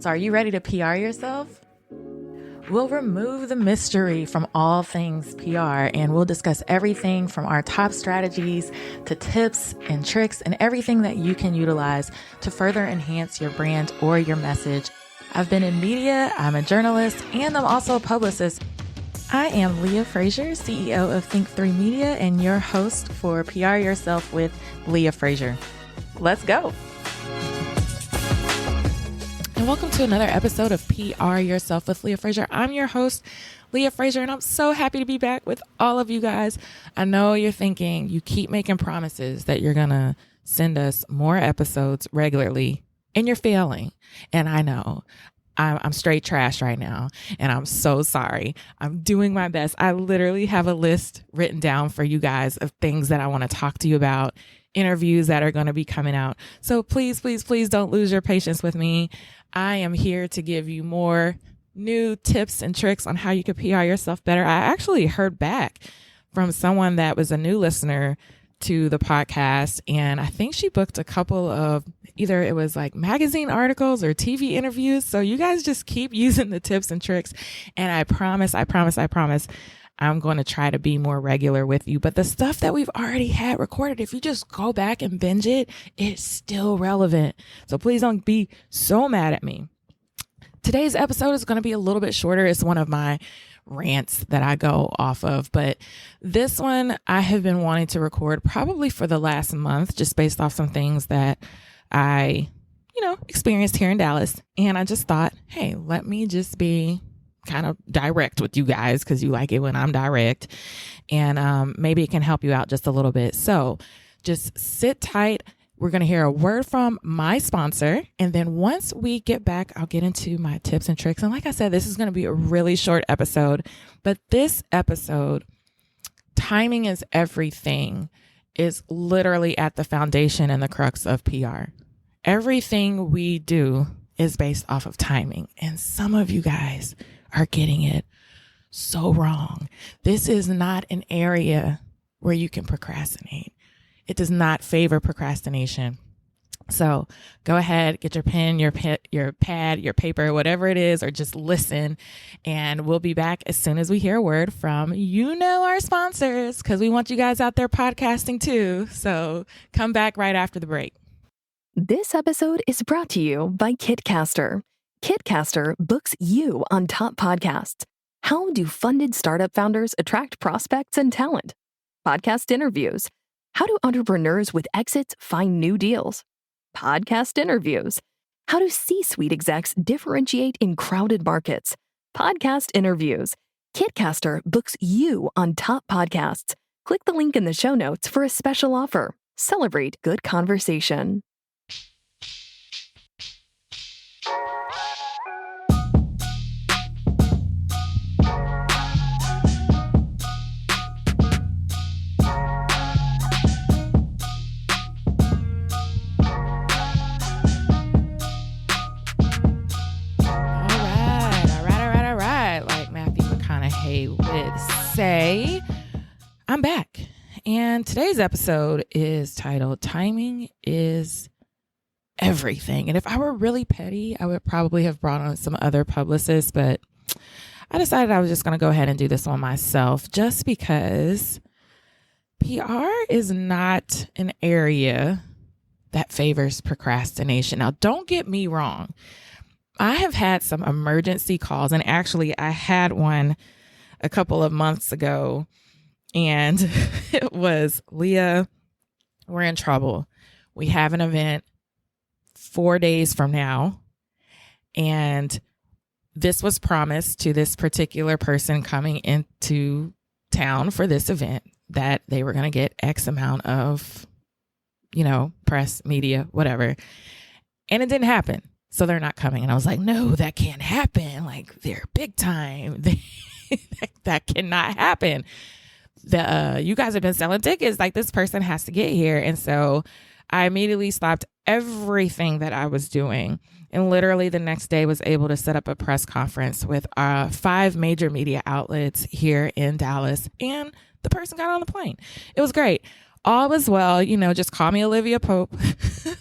So are you ready to PR yourself? We'll remove the mystery from all things PR, and we'll discuss everything from our top strategies to tips and tricks and everything that you can utilize to further enhance your brand or your message. I've been in media, I'm a journalist, and I'm also a publicist. I am Leah Frazier, CEO of Think3 Media, and your host for PR Yourself with Leah Frazier. Let's go. And welcome to another episode of PR Yourself with Leah Frazier. I'm your host, Leah Frazier, and I'm so happy to be back with all of you guys. I know you're thinking you keep making promises that you're going to send us more episodes regularly, and you're failing. And I know. I'm straight trash right now, and I'm so sorry. I'm doing my best. I literally have a list written down for you guys of things that I want to talk to you about, interviews that are going to be coming out. So please, please, please don't lose your patience with me. I am here to give you more new tips and tricks on how you can PR yourself better. I actually heard back from someone that was a new listener to the podcast, and I think she booked a couple of either it was like magazine articles or TV interviews. So you guys just keep using the tips and tricks, and I promise I'm going to try to be more regular with you. But the stuff that we've already had recorded, if you just go back and binge it, it's still relevant. So please don't be so mad at me. Today's episode is going to be a little bit shorter. It's one of my rants that I go off of, but this one I have been wanting to record probably for the last month, just based off some things that I, experienced here in Dallas. And I just thought, hey, let me just be kind of direct with you guys because you like it when I'm direct, and maybe it can help you out just a little bit. So just sit tight. We're going to hear a word from my sponsor. And then once we get back, I'll get into my tips and tricks. And like I said, this is going to be a really short episode, but this episode, timing is everything, is literally at the foundation and the crux of PR. Everything we do is based off of timing. And some of you guys are getting it so wrong. This is not an area where you can procrastinate. It does not favor procrastination. So go ahead, get your pen, your pad, your paper, whatever it is, or just listen. And we'll be back as soon as we hear a word from, our sponsors, because we want you guys out there podcasting too. So come back right after the break. This episode is brought to you by Kitcaster. Kitcaster books you on top podcasts. How do funded startup founders attract prospects and talent? Podcast interviews. How do entrepreneurs with exits find new deals? Podcast interviews. How do C-suite execs differentiate in crowded markets? Podcast interviews. Kitcaster books you on top podcasts. Click the link in the show notes for a special offer. Celebrate good conversation. Would say, I'm back. And today's episode is titled Timing is Everything. And if I were really petty, I would probably have brought on some other publicists, but I decided I was just going to go ahead and do this one myself just because PR is not an area that favors procrastination. Now, don't get me wrong. I have had some emergency calls, and actually I had one a couple of months ago, and it was, Leah, we're in trouble. We have an event 4 days from now, and this was promised to this particular person coming into town for this event that they were going to get X amount of, press, media, whatever. And it didn't happen. So they're not coming. And I was like, no, that can't happen. Like, they're big time. That cannot happen. You guys have been selling tickets. Like, this person has to get here. And so I immediately stopped everything that I was doing. And literally the next day was able to set up a press conference with 5 major media outlets here in Dallas. And the person got on the plane. It was great. all was well, just call me Olivia Pope.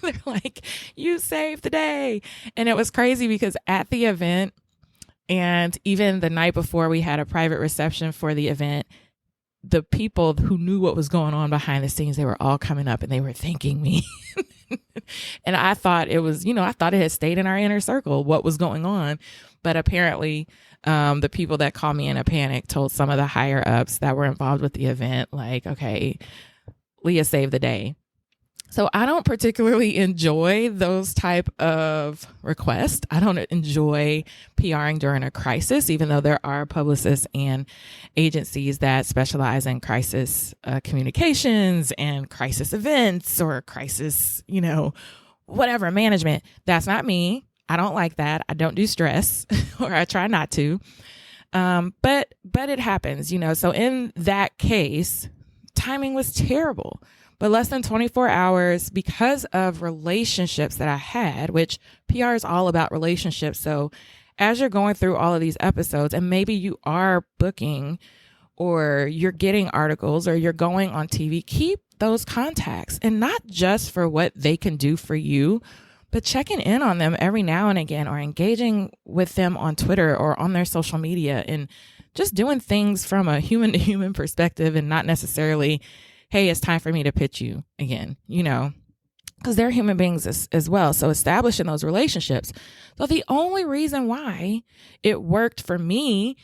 They're like, you saved the day. And it was crazy because at the event, and even the night before we had a private reception for the event, the people who knew what was going on behind the scenes, they were all coming up and they were thanking me. And I thought it was, I thought it had stayed in our inner circle, what was going on. But apparently, the people that called me in a panic told some of the higher ups that were involved with the event, like, okay, Leah saved the day. So I don't particularly enjoy those type of requests. I don't enjoy PRing during a crisis, even though there are publicists and agencies that specialize in crisis communications and crisis events or crisis, whatever management. That's not me. I don't like that. I don't do stress, or I try not to. But it happens, So in that case, timing was terrible. But less than 24 hours, because of relationships that I had, which PR is all about relationships. So as you're going through all of these episodes, and maybe you are booking or you're getting articles or you're going on TV, keep those contacts, and not just for what they can do for you, but checking in on them every now and again, or engaging with them on Twitter or on their social media, and just doing things from a human to human perspective, and not necessarily, hey, it's time for me to pitch you again, because they're human beings as well. So establishing those relationships. So the only reason why it worked for me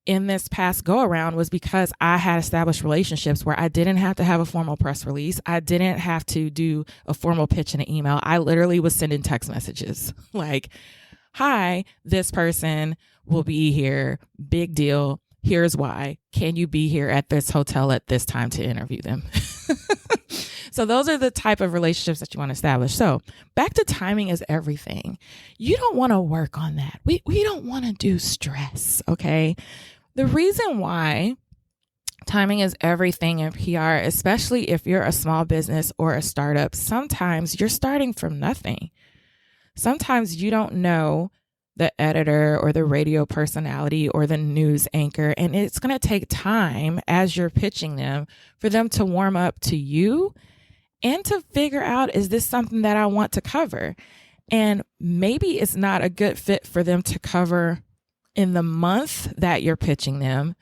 in this past go around was because I had established relationships where I didn't have to have a formal press release. I didn't have to do a formal pitch in an email. I literally was sending text messages like, hi, this person will be here. Big deal. Here's why. Can you be here at this hotel at this time to interview them? So those are the type of relationships that you want to establish. So back to timing is everything. You don't want to work on that. We don't want to do stress, okay? The reason why timing is everything in PR, especially if you're a small business or a startup, sometimes you're starting from nothing. Sometimes you don't know the editor or the radio personality or the news anchor, and it's going to take time as you're pitching them for them to warm up to you and to figure out, is this something that I want to cover? And maybe it's not a good fit for them to cover in the month that you're pitching them,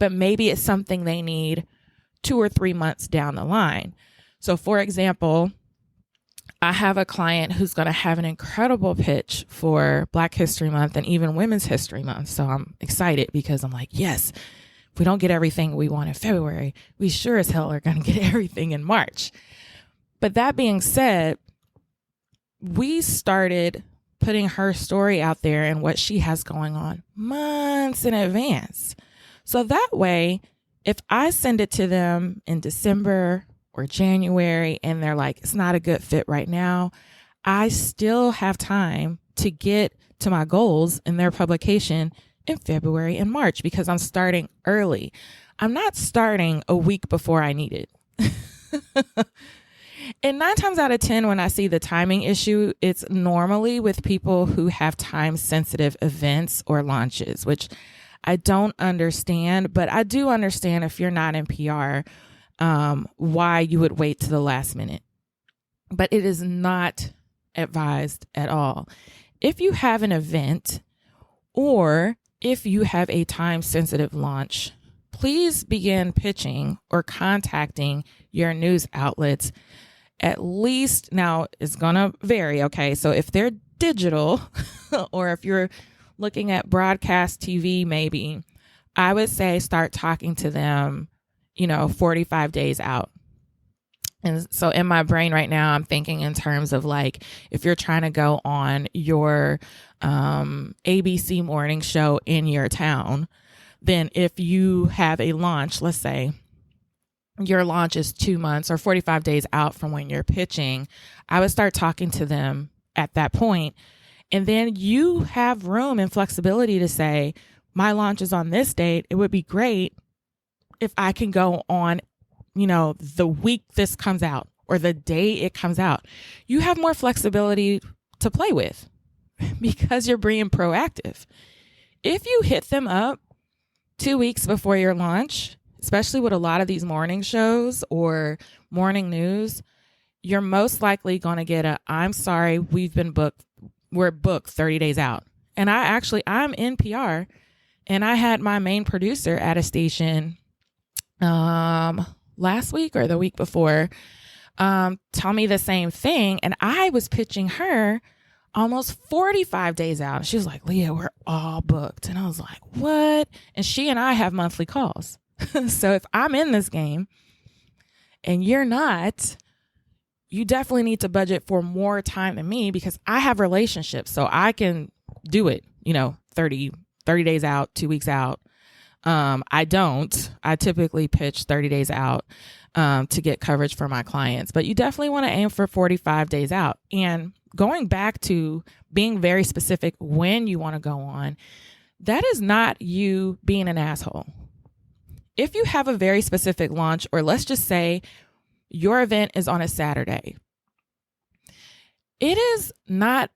but maybe it's something they need 2 or 3 months down the line. So for example, I have a client who's going to have an incredible pitch for Black History Month and even Women's History Month. So I'm excited because I'm like, yes, if we don't get everything we want in February, we sure as hell are going to get everything in March. But that being said, we started putting her story out there and what she has going on months in advance. So that way, if I send it to them in December or January and they're like, it's not a good fit right now, I still have time to get to my goals in their publication in February and March because I'm starting early. I'm not starting a week before I need it. And 9 times out of 10, when I see the timing issue, it's normally with people who have time-sensitive events or launches, which I don't understand. But I do understand if you're not in PR, why you would wait to the last minute. But it is not advised at all. If you have an event or if you have a time-sensitive launch, please begin pitching or contacting your news outlets. At least, now it's going to vary, okay? So if they're digital or if you're looking at broadcast TV, maybe, I would say start talking to them, 45 days out. And so in my brain right now, I'm thinking in terms of like, if you're trying to go on your ABC morning show in your town, then if you have a launch, let's say your launch is 2 months or 45 days out from when you're pitching, I would start talking to them at that point. And then you have room and flexibility to say, my launch is on this date. It would be great if I can go on, the week this comes out or the day it comes out. You have more flexibility to play with because you're being proactive. If you hit them up 2 weeks before your launch especially with a lot of these morning shows or morning news, you're most likely going to get I'm sorry, we're booked 30 days out. And I'm in PR, and I had my main producer at a station last week or the week before tell me the same thing. And I was pitching her almost 45 days out. She was like, Leah, we're all booked. And I was like, what? And she and I have monthly calls. So if I'm in this game and you're not, you definitely need to budget for more time than me, because I have relationships. So I can do it, 30 days out, 2 weeks out. I don't. I typically pitch 30 days out to get coverage for my clients, but you definitely want to aim for 45 days out. And going back to being very specific when you want to go on, that is not you being an asshole. If you have a very specific launch, or let's just say your event is on a Saturday, it is not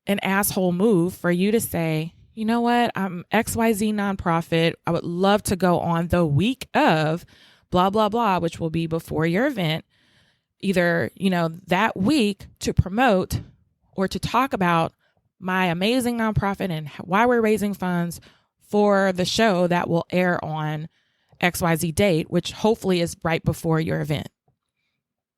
an asshole move for you to say, you know what, I'm XYZ nonprofit. I would love to go on the week of blah, blah, blah, which will be before your event, either, that week, to promote or to talk about my amazing nonprofit and why we're raising funds for the show that will air on XYZ date, which hopefully is right before your event.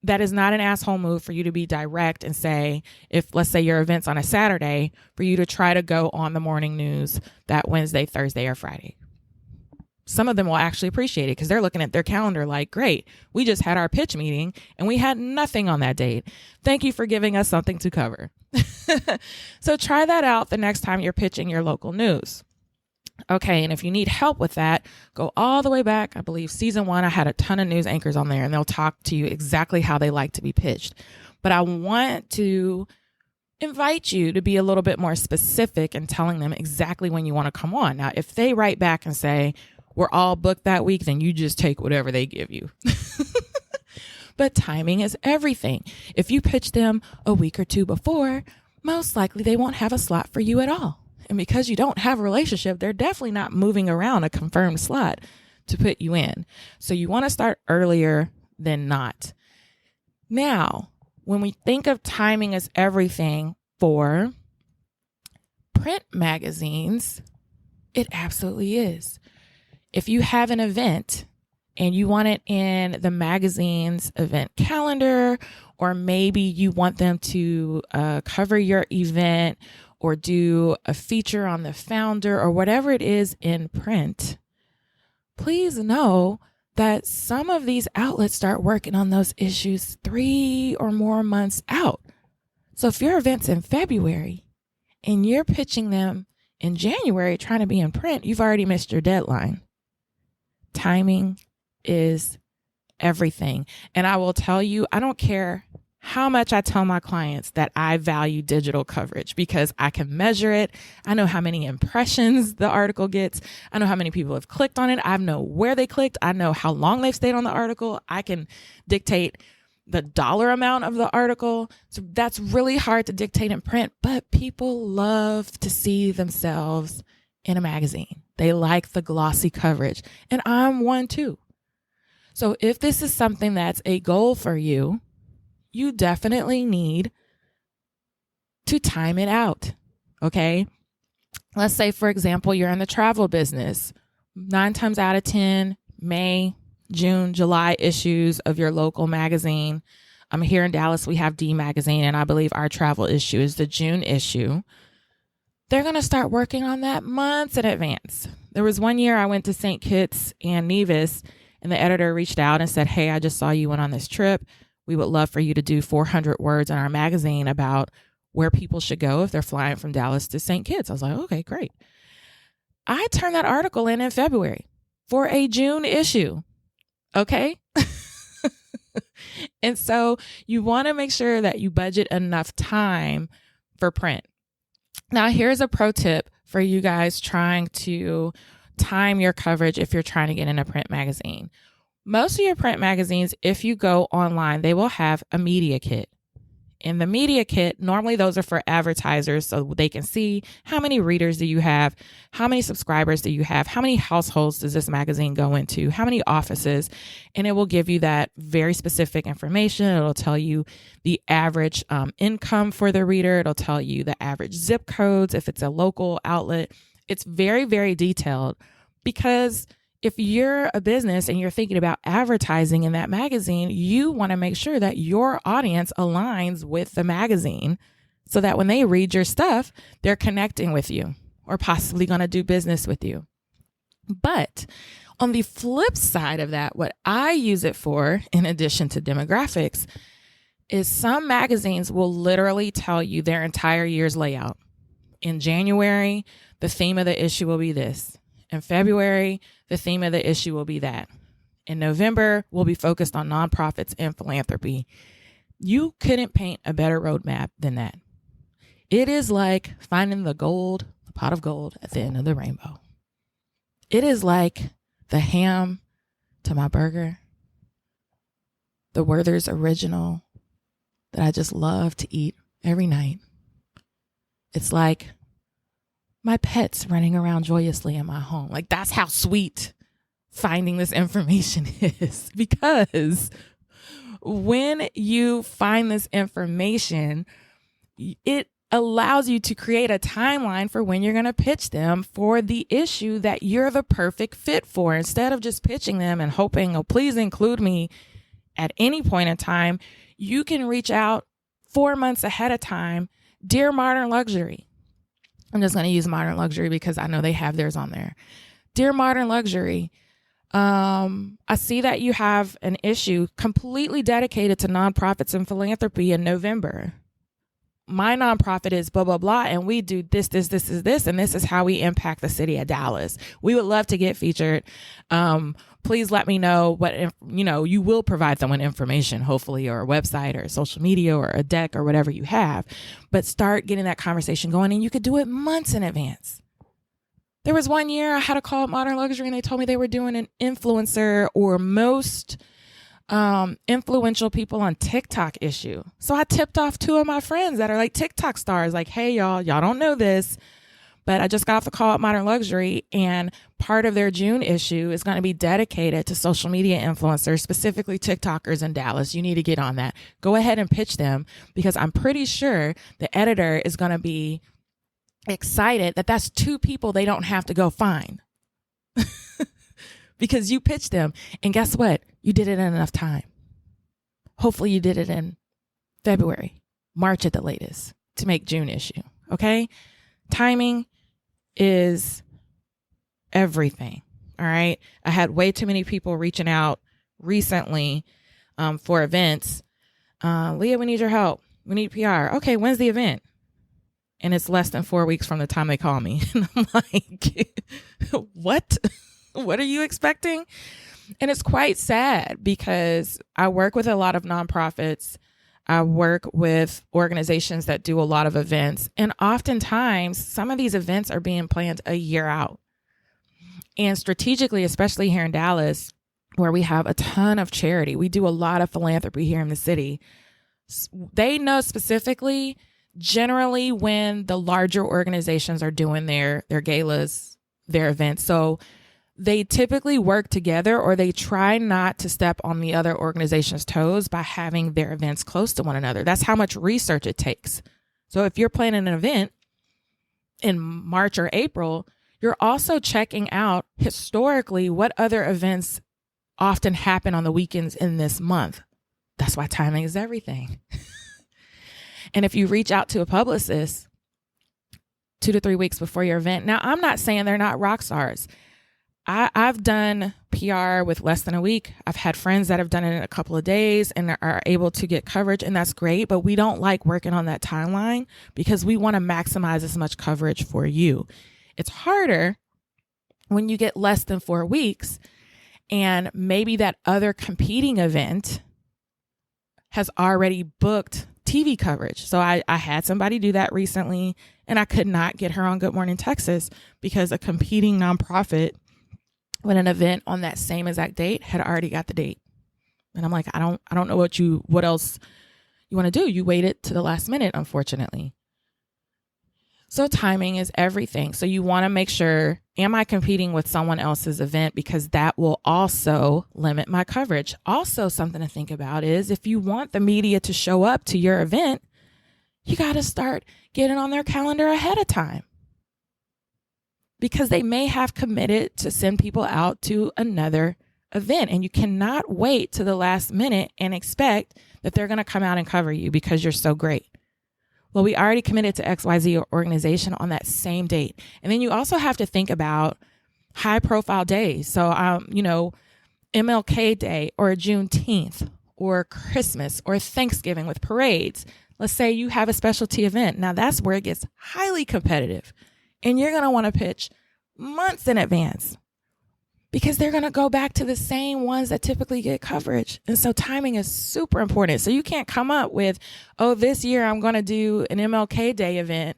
That is not an asshole move for you to be direct and say, if let's say your event's on a Saturday, for you to try to go on the morning news that Wednesday, Thursday, or Friday. Some of them will actually appreciate it because they're looking at their calendar like, great, we just had our pitch meeting and we had nothing on that date. Thank you for giving us something to cover. So try that out the next time you're pitching your local news. Okay, and if you need help with that, go all the way back. I believe season 1, I had a ton of news anchors on there, and they'll talk to you exactly how they like to be pitched. But I want to invite you to be a little bit more specific in telling them exactly when you want to come on. Now, if they write back and say, we're all booked that week, then you just take whatever they give you. But timing is everything. If you pitch them a week or two before, most likely they won't have a slot for you at all. And because you don't have a relationship, they're definitely not moving around a confirmed slot to put you in. So you want to start earlier than not. Now, when we think of timing as everything for print magazines, it absolutely is. If you have an event and you want it in the magazine's event calendar, or maybe you want them to cover your event or do a feature on the founder or whatever it is in print, please know that some of these outlets start working on those issues 3 or more months out. So if your event's in February and you're pitching them in January trying to be in print, you've already missed your deadline. Timing is everything. And I will tell you, I don't care how much I tell my clients that I value digital coverage, because I can measure it. I know how many impressions the article gets. I know how many people have clicked on it. I know where they clicked. I know how long they've stayed on the article. I can dictate the dollar amount of the article. So that's really hard to dictate in print, but people love to see themselves in a magazine. They like the glossy coverage, and I'm one too. So if this is something that's a goal for you, you definitely need to time it out, okay? Let's say, for example, you're in the travel business. 9 times out of 10, May, June, July issues of your local magazine. Here in Dallas, we have D Magazine, and I believe our travel issue is the June issue. They're going to start working on that months in advance. There was one year I went to St. Kitts and Nevis, and the editor reached out and said, hey, I just saw you went on this trip. We would love for you to do 400 words in our magazine about where people should go if they're flying from Dallas to St. Kitts. I was like, okay, great. I turned that article in February for a June issue. Okay. And so you want to make sure that you budget enough time for print. Now, here's a pro tip for you guys trying to time your coverage if you're trying to get in a print magazine. Most of your print magazines, if you go online, they will have a media kit. In the media kit, normally those are for advertisers so they can see how many readers do you have, how many subscribers do you have, how many households does this magazine go into, how many offices, and it will give you that very specific information. It'll tell you the average income for the reader. It'll tell you the average zip codes if it's a local outlet. It's very, very detailed because if you're a business and you're thinking about advertising in that magazine, you want to make sure that your audience aligns with the magazine so that when they read your stuff, they're connecting with you or possibly going to do business with you. But on the flip side of that, what I use it for, in addition to demographics, is some magazines will literally tell you their entire year's layout. In January, the theme of the issue will be this. In February, the theme of the issue will be that. In November, we'll be focused on nonprofits and philanthropy. You couldn't paint a better roadmap than that. It is like finding the pot of gold at the end of the rainbow. It is like the ham to my burger, the Werther's original that I just love to eat every night. It's like my pets running around joyously in my home. Like, that's how sweet finding this information is. Because when you find this information, it allows you to create a timeline for when you're going to pitch them for the issue that you're the perfect fit for. Instead of just pitching them and hoping, oh, please include me at any point in time, you can reach out 4 months ahead of time. Dear Modern Luxury. I'm just going to use Modern Luxury because I know they have theirs on there. Dear Modern Luxury, I see that you have an issue completely dedicated to nonprofits and philanthropy in November. My nonprofit is blah, blah, blah, and we do this, and this is how we impact the city of Dallas. We would love to get featured. Please let me know what, you will provide someone information, hopefully, or a website or social media or a deck or whatever you have, but start getting that conversation going, and you could do it months in advance. There was one year I had a call at Modern Luxury and they told me they were doing an influencer or most influential people on TikTok issue. So I tipped off 2 of my friends that are like TikTok stars, like, hey, y'all don't know this, but I just got off the call at Modern Luxury, and part of their June issue is going to be dedicated to social media influencers, specifically TikTokers in Dallas. You need to get on that. Go ahead and pitch them, because I'm pretty sure the editor is going to be excited that that's 2 people they don't have to go find because you pitched them. And guess what? You did it in enough time. Hopefully you did it in February, March at the latest to make June issue. Okay. Timing is everything. All right. I had way too many people reaching out recently for events. Leah, we need your help. We need PR. Okay. When's the event? And it's less than 4 weeks from the time they call me. And I'm like, what? What are you expecting? And it's quite sad because I work with a lot of nonprofits. I work with organizations that do a lot of events. And oftentimes, some of these events are being planned a year out. And strategically, especially here in Dallas, where we have a ton of charity, we do a lot of philanthropy here in the city. They know specifically, generally, when the larger organizations are doing their galas, their events. So they typically work together, or they try not to step on the other organization's toes by having their events close to one another. That's how much research it takes. So if you're planning an event in March or April, you're also checking out historically what other events often happen on the weekends in this month. That's why timing is everything. And if you reach out to a publicist 2 to 3 weeks before your event, now I'm not saying they're not rock stars. I've done PR with less than a week. I've had friends that have done it in a couple of days and are able to get coverage, and that's great. But we don't like working on that timeline because we want to maximize as much coverage for you. It's harder when you get less than 4 weeks and maybe that other competing event has already booked TV coverage. So I had somebody do that recently, and I could not get her on Good Morning Texas because a competing nonprofit with an event on that same exact date had already got the date. And I'm like, I don't know what else you want to do. You waited to the last minute, unfortunately. So timing is everything. So you want to make sure, am I competing with someone else's event? Because that will also limit my coverage. Also, something to think about is if you want the media to show up to your event, you got to start getting on their calendar ahead of time, because they may have committed to send people out to another event, and you cannot wait to the last minute and expect that they're going to come out and cover you because you're so great. Well, we already committed to XYZ organization on that same date. And then you also have to think about high profile days. So, MLK Day or Juneteenth or Christmas or Thanksgiving with parades. Let's say you have a specialty event. Now that's where it gets highly competitive, and you're going to want to pitch months in advance, because they're going to go back to the same ones that typically get coverage. And so timing is super important. So you can't come up with, this year I'm going to do an MLK Day event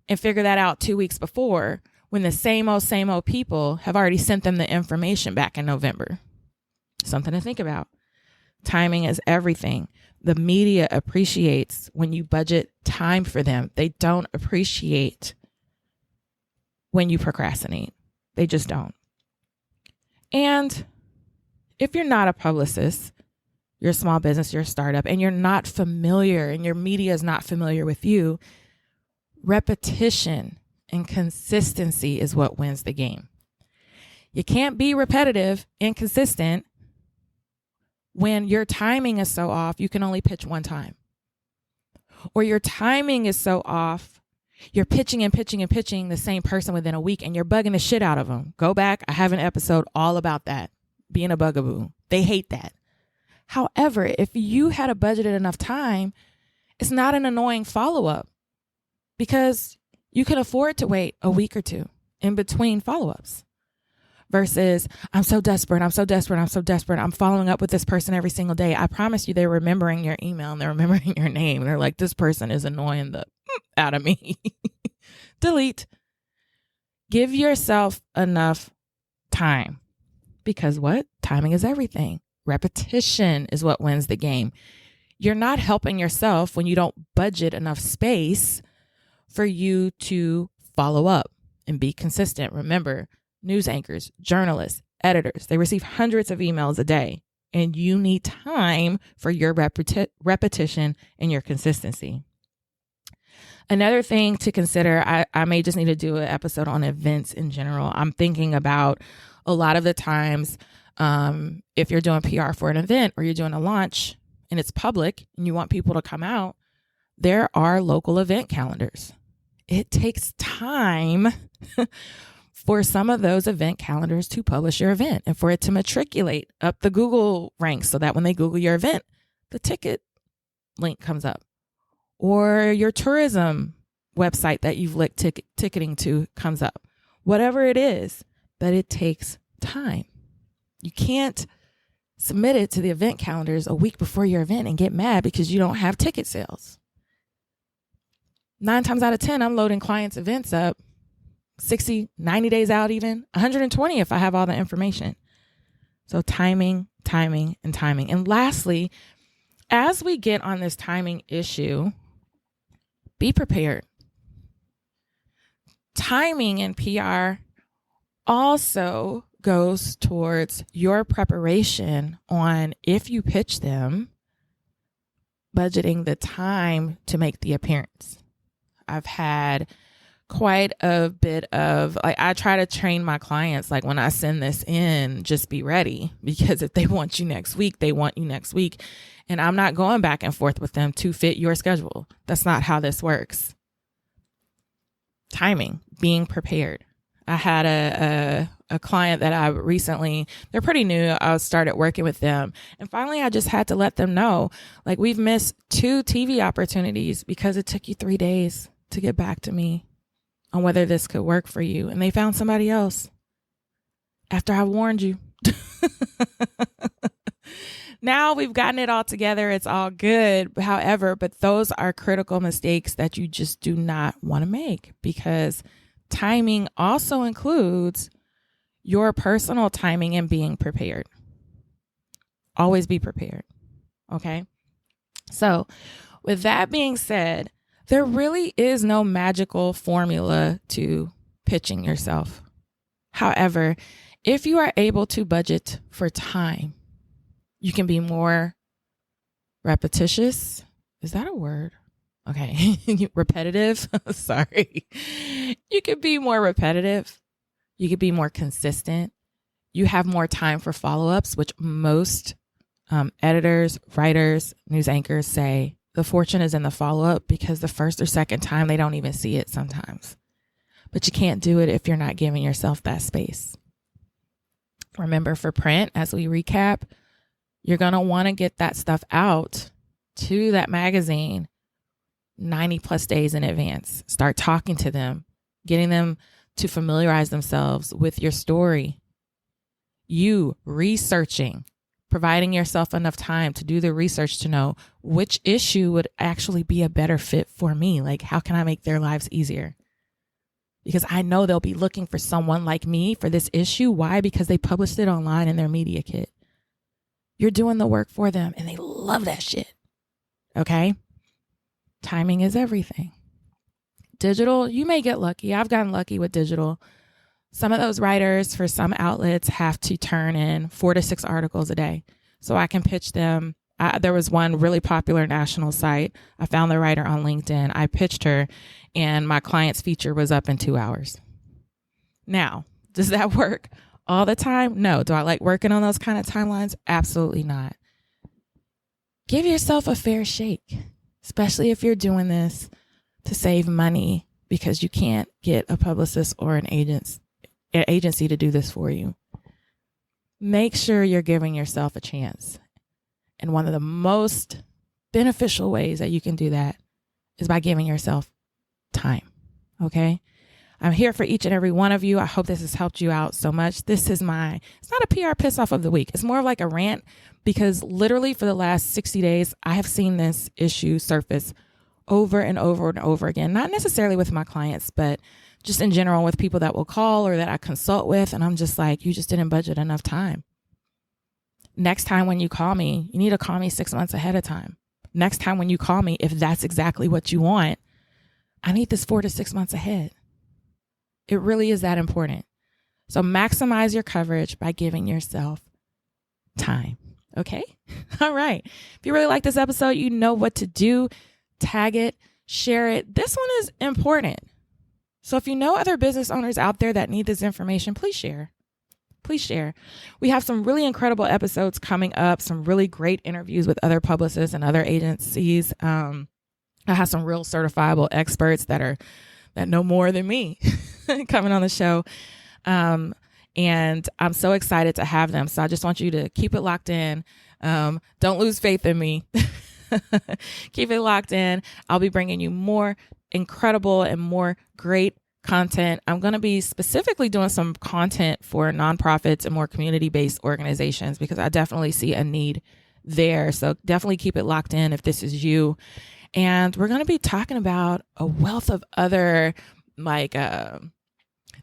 and figure that out 2 weeks before, when the same old people have already sent them the information back in November. Something to think about. Timing is everything. The media appreciates when you budget time for them. They don't appreciate when you procrastinate. They just don't. And if you're not a publicist, you're a small business, you're a startup, and you're not familiar and your media is not familiar with you, repetition and consistency is what wins the game. You can't be repetitive and consistent when your timing is so off, you can only pitch one time. Or your timing is so off, you're pitching the same person within a week, and you're bugging the shit out of them. Go back. I have an episode all about that, being a bugaboo. They hate that. However, if you had a budgeted enough time, it's not an annoying follow-up, because you can afford to wait a week or two in between follow-ups versus I'm so desperate. I'm following up with this person every single day. I promise you they're remembering your email and they're remembering your name. They're like, this person is annoying the out of me. Delete. Give yourself enough time, because what? Timing is everything. Repetition is what wins the game. You're not helping yourself when you don't budget enough space for you to follow up and be consistent. Remember, news anchors, journalists, editors, they receive hundreds of emails a day, and you need time for your repetition and your consistency. Another thing to consider, I may just need to do an episode on events in general. I'm thinking about a lot of the times, if you're doing PR for an event or you're doing a launch and it's public and you want people to come out, there are local event calendars. It takes time for some of those event calendars to publish your event and for it to matriculate up the Google ranks so that when they Google your event, the ticket link comes up, or your tourism website that you've linked ticketing to comes up. Whatever it is, but it takes time. You can't submit it to the event calendars a week before your event and get mad because you don't have ticket sales. 9 times out of 10, I'm loading clients' events up 60, 90 days out, even 120 if I have all the information. So timing. And lastly, as we get on this timing issue, be prepared. Timing in PR also goes towards your preparation on, if you pitch them, budgeting the time to make the appearance. I've had quite a bit of, I try to train my clients, when I send this in, just be ready, because if they want you next week, they want you next week. And I'm not going back and forth with them to fit your schedule. That's not how this works. Timing, being prepared. I had a client that I recently, they're pretty new. I started working with them. And finally, I just had to let them know, we've missed 2 TV opportunities because it took you 3 days to get back to me on whether this could work for you. And they found somebody else after I warned you. Now we've gotten it all together. It's all good. However, but those are critical mistakes that you just do not want to make, because timing also includes your personal timing and being prepared. Always be prepared. Okay. So with that being said, there really is no magical formula to pitching yourself. However, if you are able to budget for time, you can be more repetitious. Is that a word? Okay. Repetitive. Sorry. You could be more repetitive. You could be more consistent. You have more time for follow-ups, which most editors, writers, news anchors say the fortune is in the follow-up, because the first or second time they don't even see it sometimes. But you can't do it if you're not giving yourself that space. Remember, for print, as we recap, you're going to want to get that stuff out to that magazine 90 plus days in advance. Start talking to them, getting them to familiarize themselves with your story. You researching, providing yourself enough time to do the research to know which issue would actually be a better fit for me. Like, how can I make their lives easier? Because I know they'll be looking for someone like me for this issue. Why? Because they published it online in their media kit. You're doing the work for them and they love that shit. Okay? Timing is everything. Digital, you may get lucky. I've gotten lucky with digital. Some of those writers for some outlets have to turn in 4 to 6 articles a day. So I can pitch them. There was one really popular national site. I found the writer on LinkedIn. I pitched her and my client's feature was up in 2 hours. Now, does that work all the time? No. Do I like working on those kind of timelines? Absolutely not. Give yourself a fair shake, especially if you're doing this to save money because you can't get a publicist or an agency to do this for you. Make sure you're giving yourself a chance. And one of the most beneficial ways that you can do that is by giving yourself time. Okay? I'm here for each and every one of you. I hope this has helped you out so much. It's not a PR piss off of the week. It's more of like a rant, because literally for the last 60 days, I have seen this issue surface over and over and over again. Not necessarily with my clients, but just in general with people that will call or that I consult with. And I'm just like, you just didn't budget enough time. Next time when you call me, you need to call me 6 months ahead of time. Next time when you call me, if that's exactly what you want, I need this 4 to 6 months ahead. It really is that important. So maximize your coverage by giving yourself time. Okay? All right. If you really like this episode, you know what to do. Tag it, share it. This one is important. So if you know other business owners out there that need this information, please share. Please share. We have some really incredible episodes coming up, some really great interviews with other publicists and other agencies. I have some real certifiable experts that know more than me coming on the show. And I'm so excited to have them. So I just want you to keep it locked in. Don't lose faith in me. Keep it locked in. I'll be bringing you more incredible and more great content. I'm going to be specifically doing some content for nonprofits and more community-based organizations, because I definitely see a need there. So definitely keep it locked in if this is you. And we're going to be talking about a wealth of other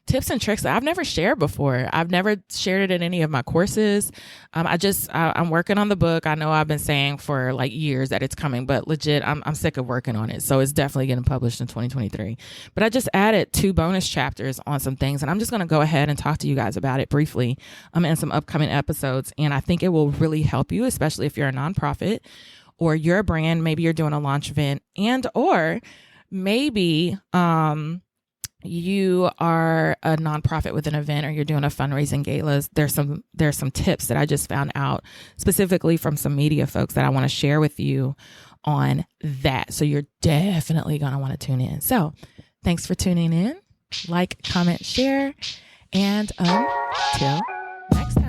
tips and tricks that I've never shared before. I've never shared it in any of my courses. I'm working on the book. I know I've been saying for like years that it's coming, but legit, I'm sick of working on it. So it's definitely getting published in 2023. But I just added 2 bonus chapters on some things, and I'm just going to go ahead and talk to you guys about it briefly in some upcoming episodes. And I think it will really help you, especially if you're a nonprofit or you're a brand. Maybe you're doing a launch event, or maybe you are a nonprofit with an event, or you're doing a fundraising galas. There's some tips that I just found out specifically from some media folks that I want to share with you on that. So you're definitely going to want to tune in. So thanks for tuning in. Like, comment, share, and until next time.